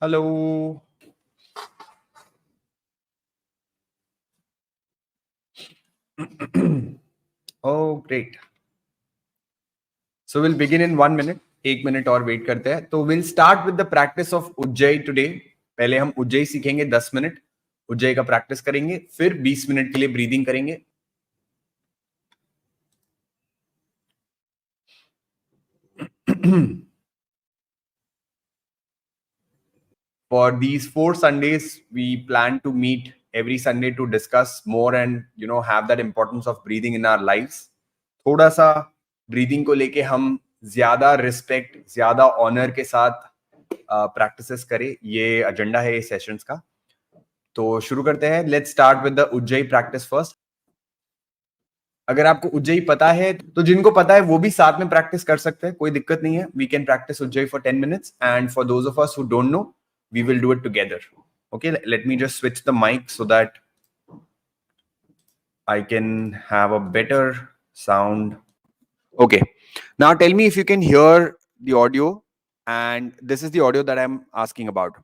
Hello. Oh, great. So we'll begin in 1 minute. 1 minute और wait करते हैं. तो we'll start with the practice of Ujjayi today. पहले हम उज्जयी सीखेंगे 10 मिनट. उज्जयी का प्रैक्टिस करेंगे, फिर 20 मिनट के लिए ब्रीदिंग करेंगे. For these 4 Sundays, we plan to meet every Sunday to discuss more and have that importance of breathing in our lives. थोड़ा सा ब्रीदिंग को लेके हम ज्यादा रिस्पेक्ट, ज्यादा ऑनर के साथ प्रैक्टिसेस करें. ये एजेंडा है इस सेशंस का. तो शुरू करते हैं. Let's start with the Ujjayi practice first. अगर आपको उज्जयी पता है तो जिनको पता है वो भी साथ में प्रैक्टिस कर सकते हैं, कोई दिक्कत नहीं है. We can practise Ujjayi for 10 minutes and for those of us who don't know, we will do it together. Okay, let me just switch the mic so that I can have a better sound. Okay, now tell me if you can hear the audio, and this is the audio that I'm asking about.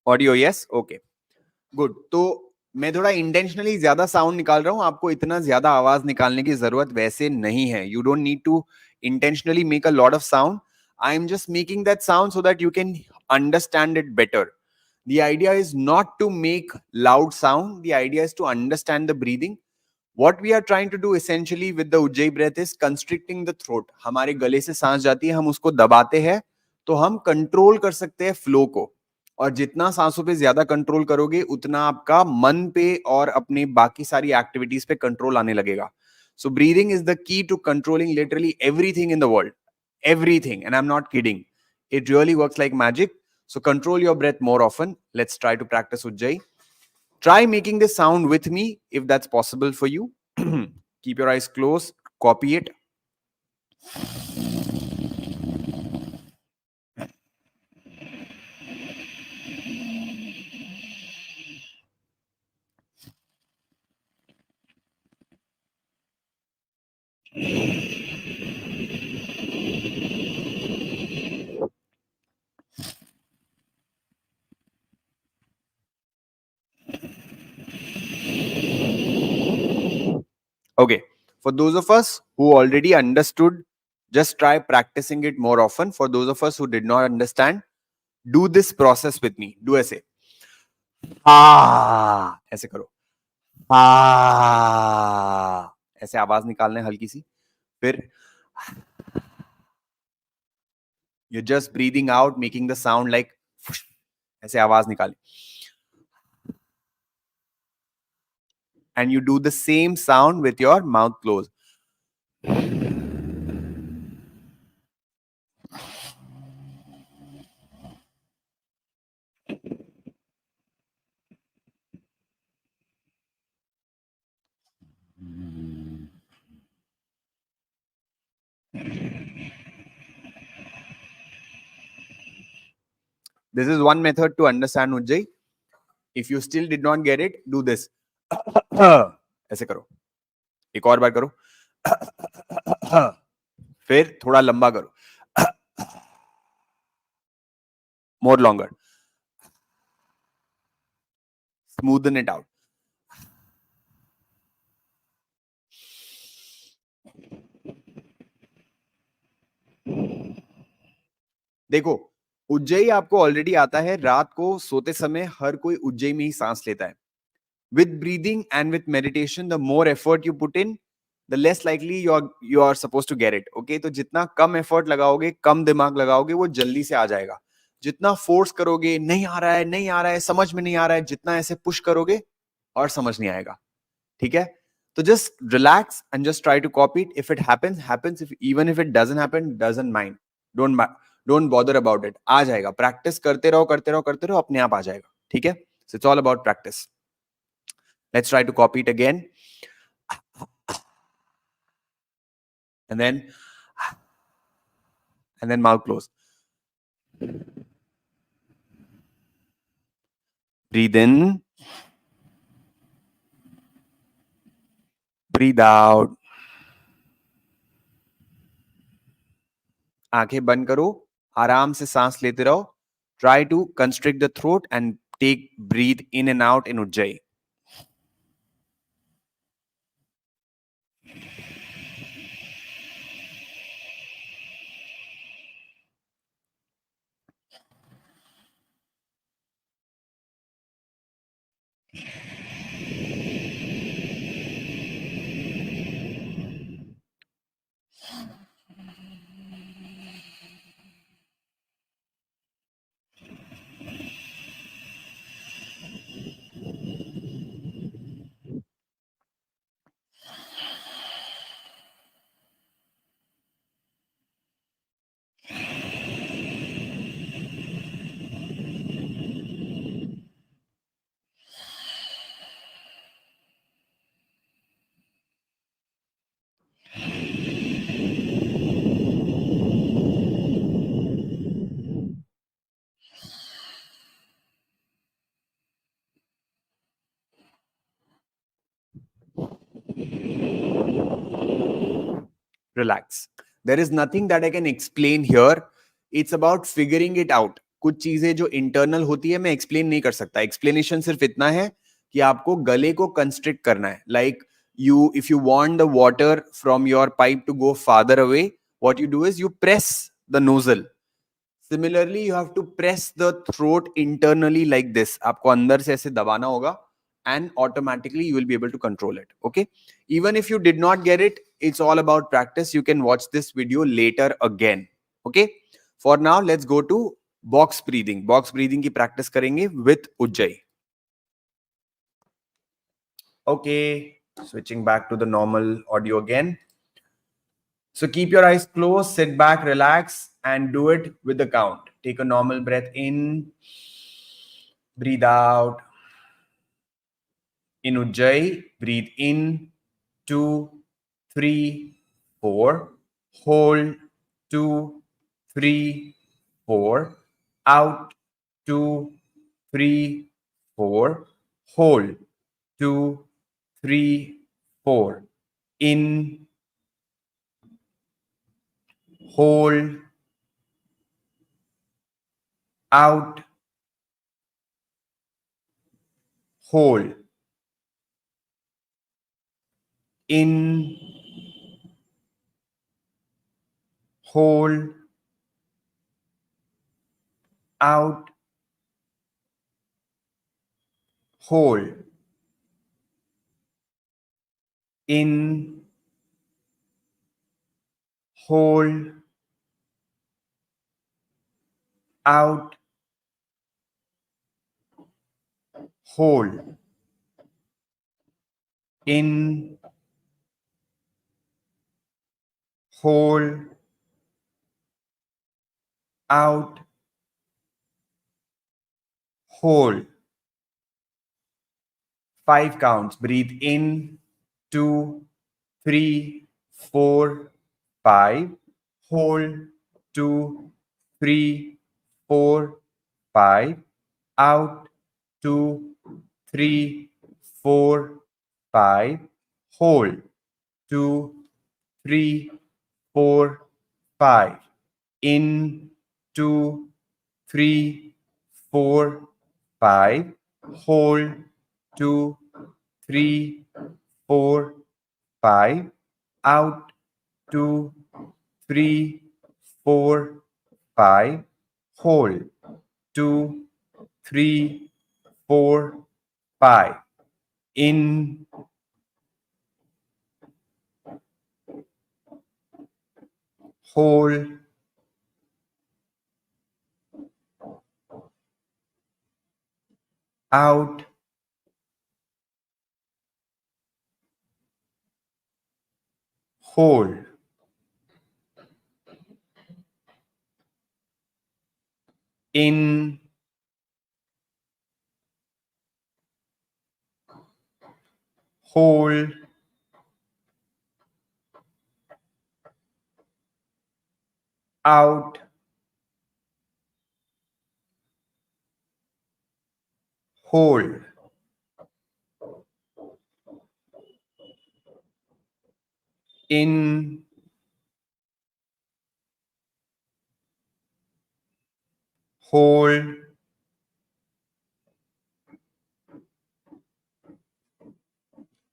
Audio yes. Okay, good. तो मैं थोड़ा intentionally ज्यादा sound निकाल रहा हूं. आपको इतना ज्यादा आवाज निकालने की जरूरत वैसे नहीं है. You don't need to intentionally make a lot of sound. I am just making that sound so that you can understand it better. The idea is not to make loud sound. The idea is to understand the breathing. What we are trying to do essentially with the Ujjayi breath is constricting the throat. हमारे गले से सांस जाती है, हम उसको दबाते हैं, तो हम कंट्रोल कर सकते हैं फ्लो को. और जितना सांसों पे ज्यादा कंट्रोल करोगे उतना आपका मन पे और अपने बाकी सारी एक्टिविटीज पे कंट्रोल आने लगेगा. So breathing is the key to controlling literally everything in the world. Everything. And I'm not kidding. It really works like magic. So control your breath more often. Let's try to practice Ujjayi. Try making this sound with me if that's possible for you. Keep your eyes closed. Copy it. Okay. For those of us who already understood, just try practicing it more often. For those of us who did not understand, do this process with me. Do ऐसे. ऐसे करो. ऐसे आवाज निकालना है हल्की सी. फिर you're just breathing out, making the sound like ऐसे आवाज निकाले. And you do the same sound with your mouth closed. This is one method to understand Ujjayi. If you still did not get it, do this. ऐसे करो. एक और बार करो. फिर थोड़ा लंबा करो. More longer. Smoothen it out. देखो, उज्जयी आपको ऑलरेडी आता है. रात को सोते समय हर कोई उज्जयी में ही सांस लेता है. With breathing and with meditation, the more effort you put in, the less likely you are supposed to get it. Okay, तो जितना कम effort लगाओगे, कम दिमाग लगाओगे, वो जल्दी से आ जाएगा. जितना फोर्स करोगे, नहीं आ रहा है, नहीं आ रहा है, समझ में नहीं आ रहा है, जितना ऐसे पुश करोगे और समझ नहीं आएगा. ठीक है? तो just relax and just try to copy it. If it happens, happens. Even if it doesn't happen, doesn't mind. Don't bother about it. आ जाएगा. प्रैक्टिस करते रहो, करते रहो, करते रहो, अपने आप आ जाएगा. ठीक है? So it's all about practice. Let's try to copy it again. and then mouth close. Breathe in, breathe out. आंखें बंद करो, आराम से सांस लेते रहो. Try to constrict the throat and breathe in and out in Ujjayi. Relax. There is nothing that I can explain here. It's about figuring it out. कुछ चीजें जो इंटरनल होती है मैं एक्सप्लेन नहीं कर सकता. एक्सप्लेनेशन सिर्फ इतना है कि आपको गले को कंस्ट्रिक्ट करना है. Like you, if you want the water from your pipe to go farther away, what you do is you press the nozzle. Similarly, you have to press the throat internally like this. आपको अंदर से ऐसे दबाना होगा and automatically you will be able to control it. Okay. Even if you did not get it, it's all about practice. You can watch this video later again. Okay. For now, let's go to box breathing. Box breathing की practice करेंगे with Ujjayi. Okay. Switching back to the normal audio again. So keep your eyes closed, sit back, relax, and do it with the count. Take a normal breath in, breathe out. In Ujjayi, breathe in, 2, 3, 4. Hold, 2, 3, 4. Out, 2, 3, 4. Hold, 2, 3, 4. In, hold, out, hold. In, hold, out, hold. In, hold, out, hold. In, hold, out, hold. 5 counts. Breathe in, 2, 3, 4, 5. Hold, 2, 3, 4, 5. Out, 2, 3, 4, 5. Hold, 2, 3, 4, 5. In, 2, 3, 4, 5. Hold, 2, 3, 4, 5. Out, 2, 3, 4, 5. Hold, 2, 3, 4, 5. In, hold, out, hold. In, hold, out, hold, in, hold,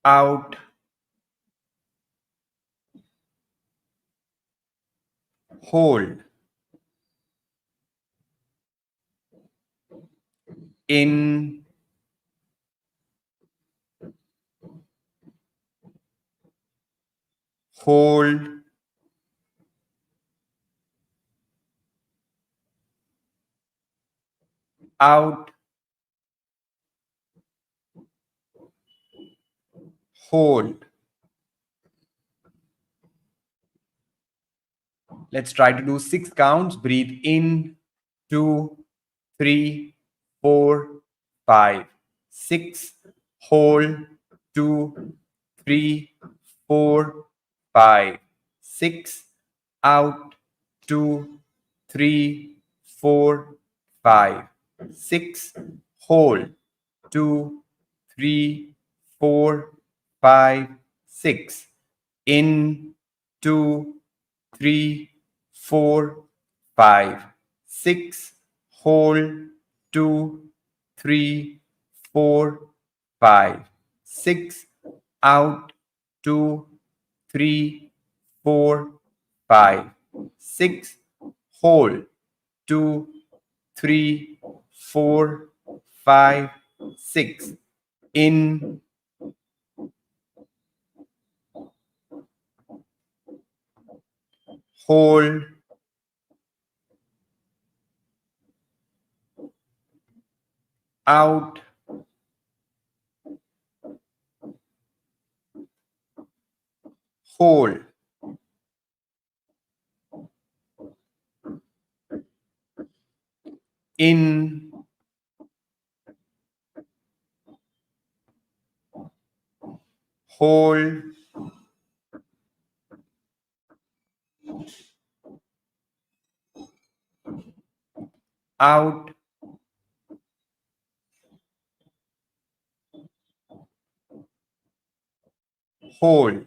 out, hold, in, hold, out, hold. Let's try to do 6 counts. Breathe in, 2, 3, 4, 5, 6. Hold, 2, 3, 4, 5, 6. Out, 2, 3, 4, 5, 6. Hold, 2, 3, 4, 5, 6. In, 2, 3, 4, 5, 6. Hold, 2, 3, 4, 5, 6. Out, 2, 3, 4, 5, 6. Hold, 2, 3, 4, 5, 6. In, hold, out, hold, in, hold, out, hold.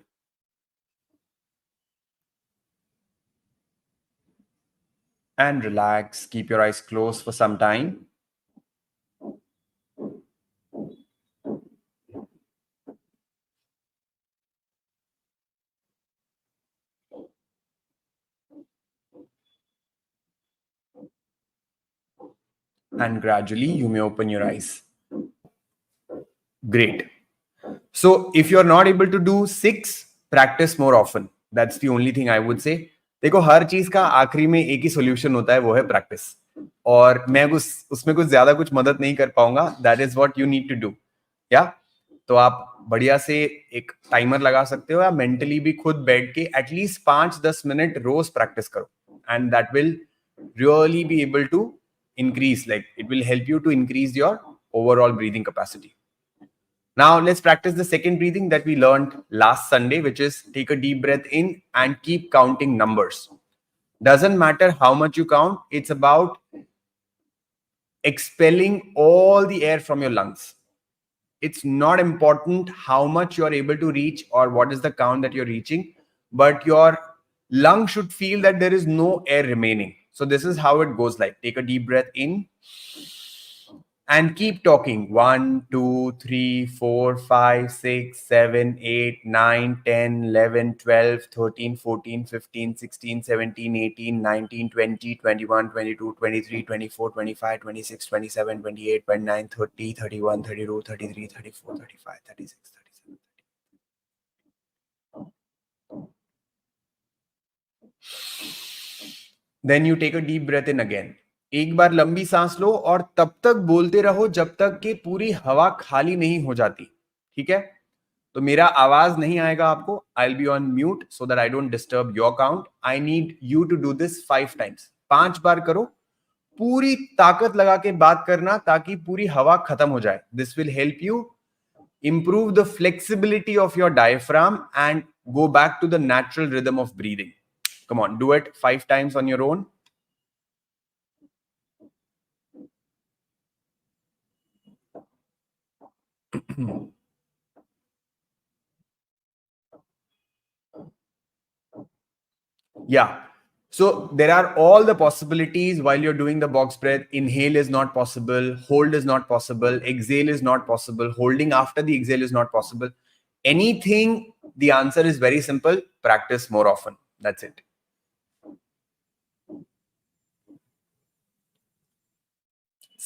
And relax. Keep your eyes closed for some time. And gradually you may open your eyes. Great. So if you're not able to do 6, practice more often. That's the only thing I would say. देखो हर चीज का आखिरी में एक ही solution होता है, वो है प्रैक्टिस. और मैं उसमें कुछ ज्यादा कुछ मदद नहीं कर पाऊंगा. That is what you need to do. या तो आप बढ़िया से एक टाइमर लगा सकते हो या मेंटली भी खुद बैठ के एटलीस्ट 5-10 मिनट रोज प्रैक्टिस करो. And that will really be able to increase, like it will help you to increase your overall breathing capacity. Now let's practice the second breathing that we learned last Sunday, which is take a deep breath in and keep counting numbers. Doesn't matter how much you count, it's about expelling all the air from your lungs. It's not important how much you're able to reach or what is the count that you're reaching, but your lung should feel that there is no air remaining. So this is how it goes like. Take a deep breath in and keep talking. 1, 2, 3, 4, 5, 6, 7, 8, 9, 10, 11, 12, 13, 14, 15, 16, 17, 18, 19, 20, 21, 22, 23, 24, 25, 26, 27, 28, 29, 30, 31, 32, 33, 34, 35, 36, 37. Then you take a deep breath in again. एक बार लंबी सांस लो और तब तक बोलते रहो जब तक कि पूरी हवा खाली नहीं हो जाती. ठीक है? तो मेरा आवाज नहीं आएगा आपको. I'll be on mute so that I don't disturb your count. I need you to do this 5 times. 5 बार करो. पूरी ताकत लगा के बात करना ताकि पूरी हवा खत्म हो जाए. This will help you improve the flexibility of your diaphragm and go back to the natural rhythm of breathing. Come on, do it 5 times on your own. Yeah. So there are all the possibilities while you're doing the box breath. Inhale is not possible. Hold is not possible. Exhale is not possible. Holding after the exhale is not possible. Anything, the answer is very simple. Practice more often. That's it.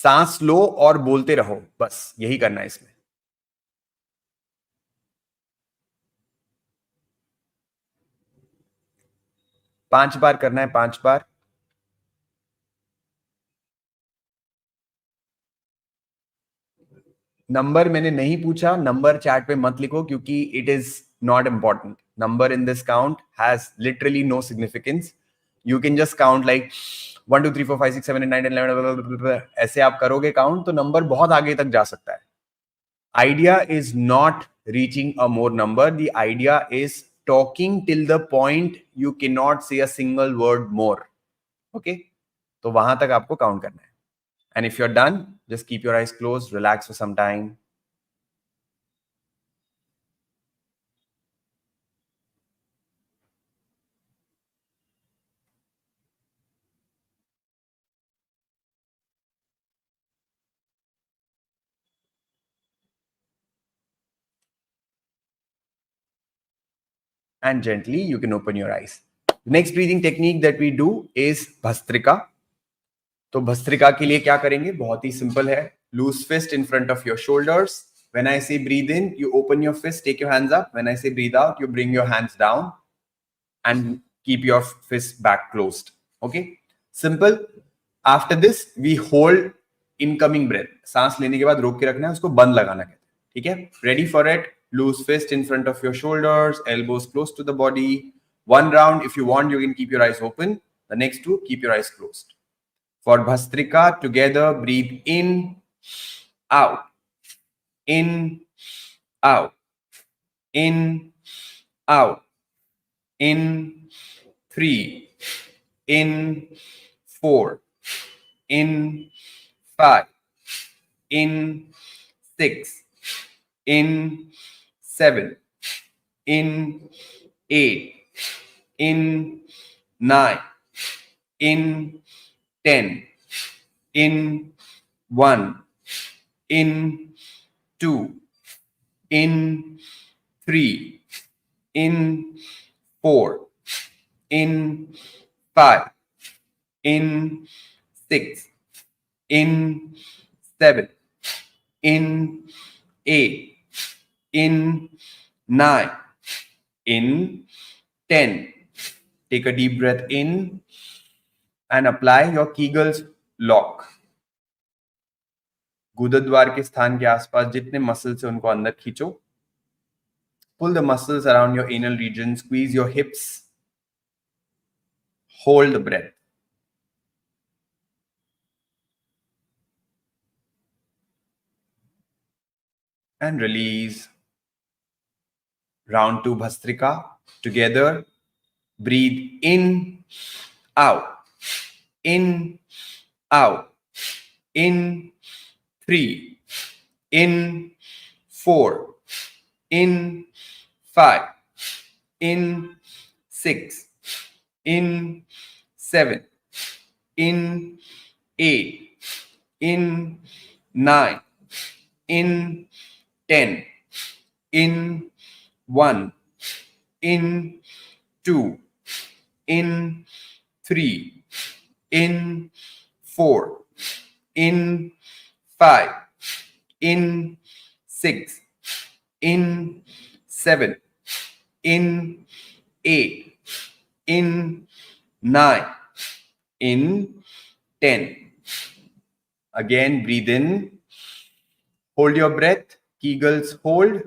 सांस लो और बोलते रहो, बस यही करना है इसमें. 5 बार करना है, 5 बार. नंबर मैंने नहीं पूछा, नंबर चैट पे मत लिखो क्योंकि it is not important. Number in this count has literally no significance. You can just count like 1 2 3 4 5 6 7 8 9 10 11. ऐसे आप करोगे काउंट तो नंबर बहुत आगे तक जा सकता है. Idea is not reaching a more number. The idea is talking till the point you can not say a single word more. Okay, तो वहां तक आपको काउंट करना है. And if you're done, just keep your eyes closed, relax for some time. And gently, you can open your eyes. The next breathing technique that we do is Bhastrika. तो भस्त्रिका के लिए क्या करेंगे? बहुत ही सिंपल है. Loose fist in front of your shoulders. When I say breathe in, you open your fist, take your hands up. When I say breathe out, you bring your hands down and keep your fist back closed. Okay? Simple. After this, we hold incoming breath. सांस लेने के बाद रोक के रखना है, उसको बंद लगाना कहते हैं. ठीक है? Ready for it? Loose fist in front of your shoulders, elbows close to the body. One round, if you want, you can keep your eyes open. The next two, keep your eyes closed. For Bhastrika, together, breathe in, out, in, out, in, out, in, 3, in, 4, in, 5, in, 6, in, 7, in, 8, in, 9, in, 10, in, 1, in, 2, in, 3, in, 4, in, 5, in, 6, in, 7, in, 8, in, 9, in, 10. Take a deep breath in and apply your Kegel's lock. गुदद्वार के स्थान के आसपास जितने muscles हैं उनको अंदर खींचो. Pull the muscles around your anal region, squeeze your hips, hold the breath. And release. Round 2 Bhastrika. Together, breathe in, out, in, out, in, 3, in, 4, in, 5, in, 6, in, 7, in, 8, in, 9, in, 10, in, 1, in, 2, in, 3, in, 4, in, 5, in, 6, in, 7, in, 8, in, 9, in, 10. Again, breathe in, hold your breath, Kegel's hold.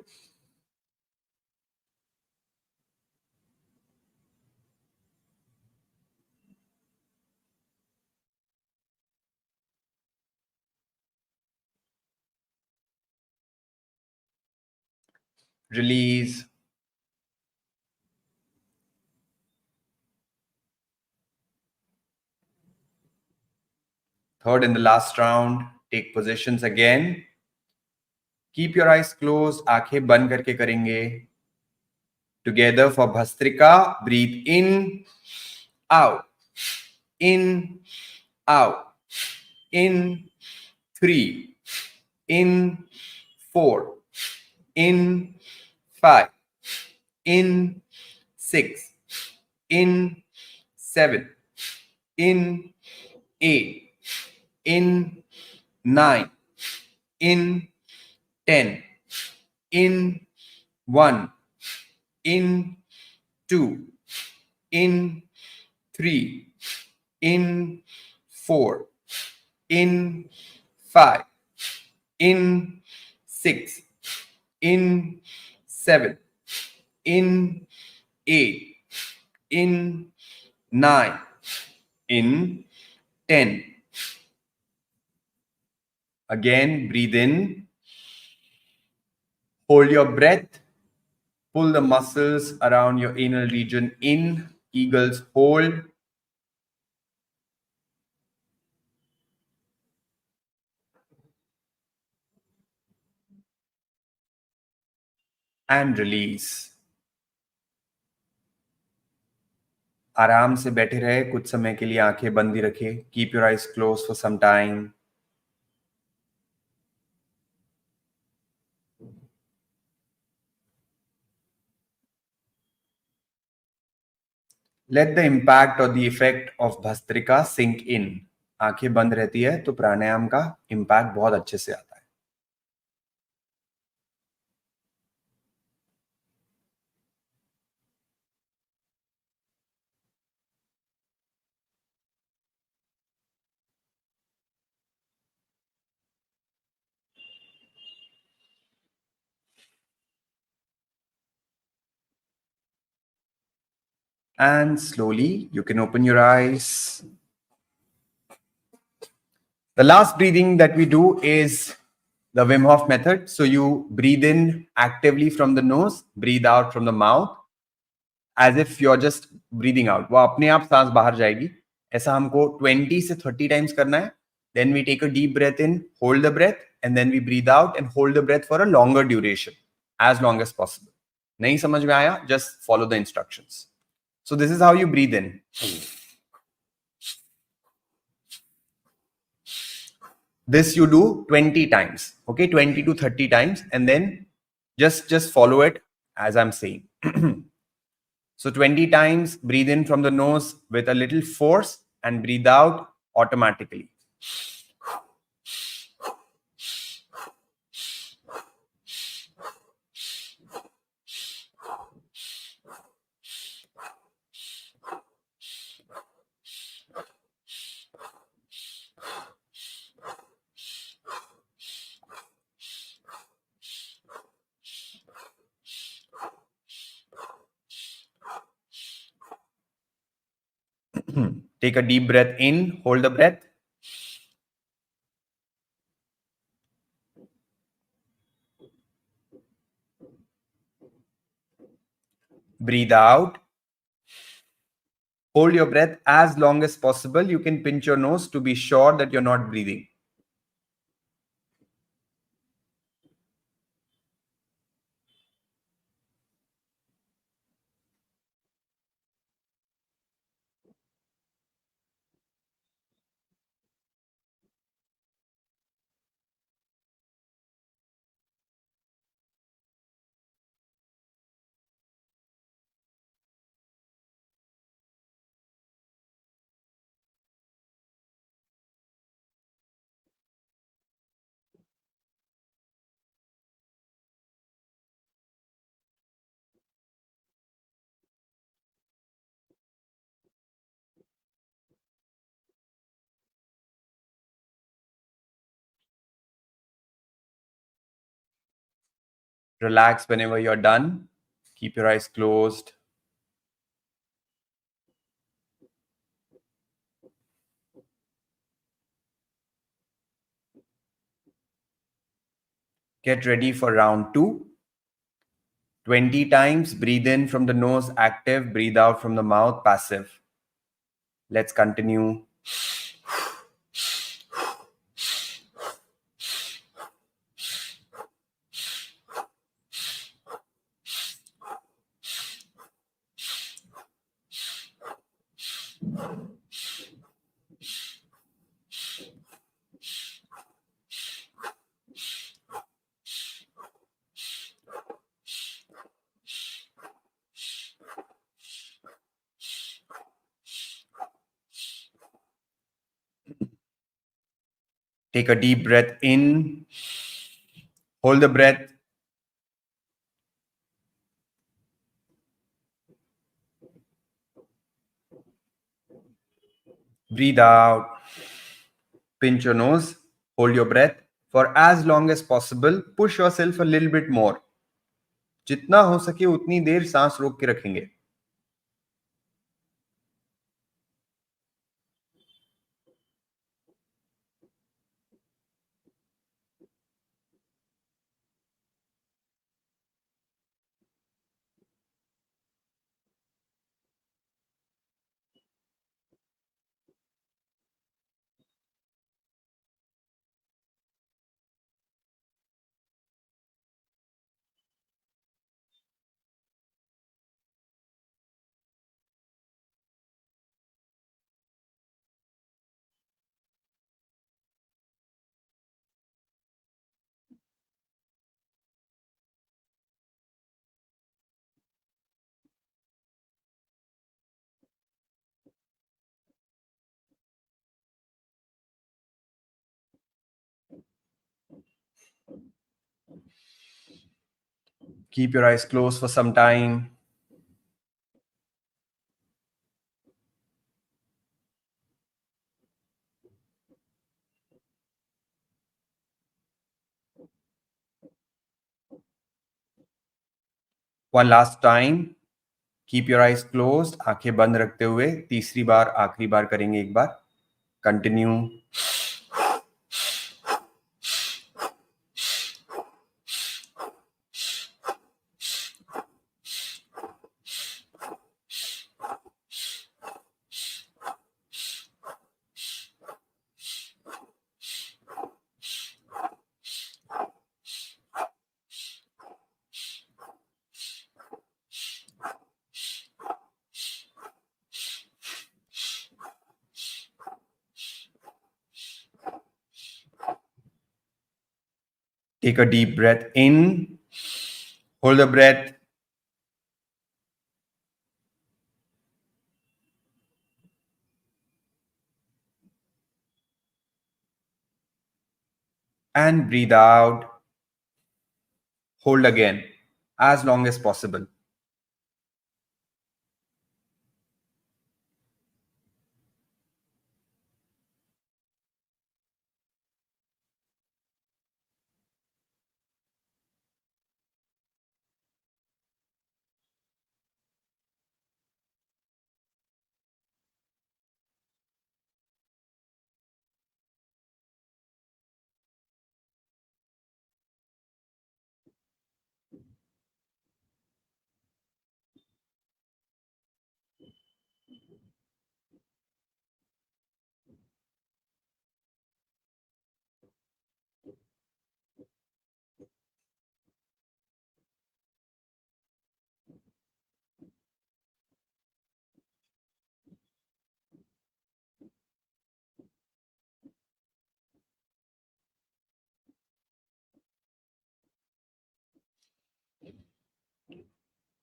Release. Third and the last round. Take positions again. Keep your eyes closed. आंखें बंद करके करेंगे. Together for Bhastrika. Breathe in, out, in, out, in, 3, in, 4, in, 5, in, 6, in, 7, in, 8, in, 9, in, 10, in, 1, in, 2, in, 3, in, 4, in, 5, in, 6, in, 7, in, 8, in, 9, in, 10. Again, breathe in. Hold your breath. Pull the muscles around your anal region in. Eagles hold. And release. आराम से बैठे रहे कुछ समय के लिए. आंखें बंद ही रखें. Keep your eyes closed for some time. Let the impact or the effect of Bhastrika sink in. आंखें बंद रहती है तो प्राणायाम का इम्पैक्ट बहुत अच्छे से आता है. And slowly you can open your eyes. The last breathing that we do is the Wim Hof method. So you breathe in actively from the nose, breathe out from the mouth, as if you're just breathing out. वो अपने आप सांस बाहर जाएगी. ऐसा हमको 20 से 30 times करना है. Then we take a deep breath in, hold the breath, and then we breathe out and hold the breath for a longer duration, as long as possible. नहीं समझ में आया? Just follow the instructions. So this is how you breathe in. This you do 20 times, okay? 20 to 30 times, and then just follow it as I'm saying. So 20 times, breathe in from the nose with a little force and breathe out automatically. Take a deep breath in, hold the breath. Breathe out. Hold your breath as long as possible. You can pinch your nose to be sure that you're not breathing. Relax whenever you're done. Keep your eyes closed. Get ready for round 2. 20 times, breathe in from the nose, active, breathe out from the mouth, passive. Let's continue. Take a deep breath in. Hold the breath. Breathe out. Pinch your nose. Hold your breath for as long as possible. Push yourself a little bit more. जितना हो सके उतनी देर सांस रोक के रखेंगे. Keep your eyes closed for some time. One last time. Keep your eyes closed. आंखें बंद रखते हुए तीसरी बार आखिरी बार करेंगे एक बार. Continue. Take a deep breath in. Hold the breath. And breathe out. Hold again as long as possible.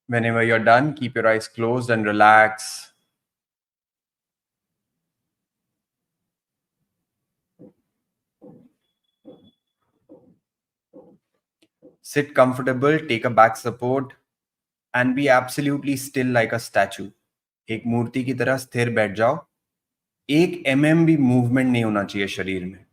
Whenever you're done, keep your eyes closed and relax. Sit comfortable, take a back support, and be absolutely still like a statue. एक मूर्ति की तरह स्थिर बैठ जाओ. 1 mm भी movement नहीं होना चाहिए शरीर में.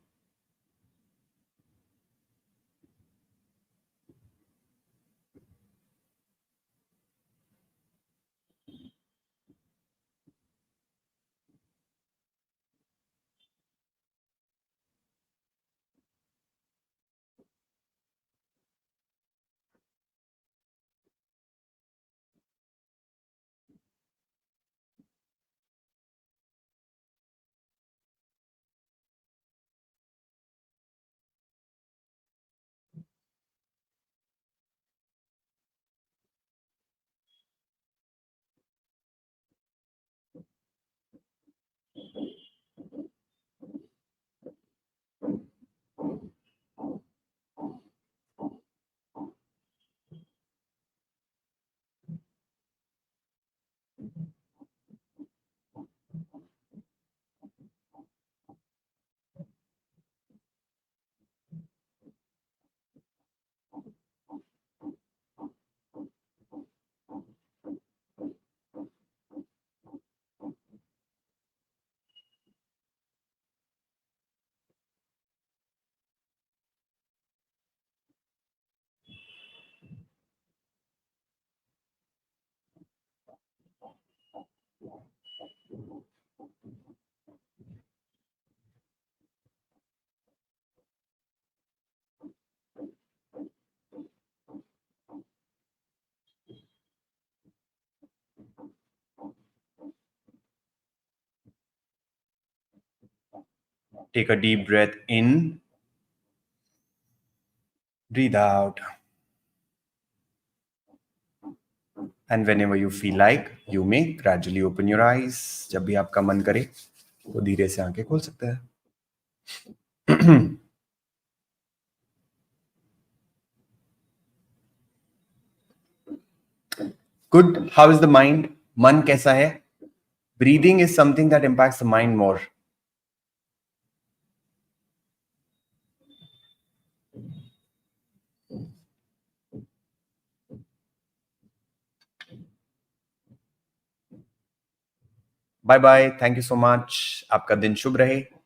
Take a deep breath in. Breathe out. And whenever you feel like, you may gradually open your eyes. जब भी आपका मन करे तो धीरे से आंखें खोल सकते हैं. Good. How is the mind? मन कैसा है? Breathing is something that impacts the mind more. Bye bye. Thank you so much. आपका दिन शुभ रहे.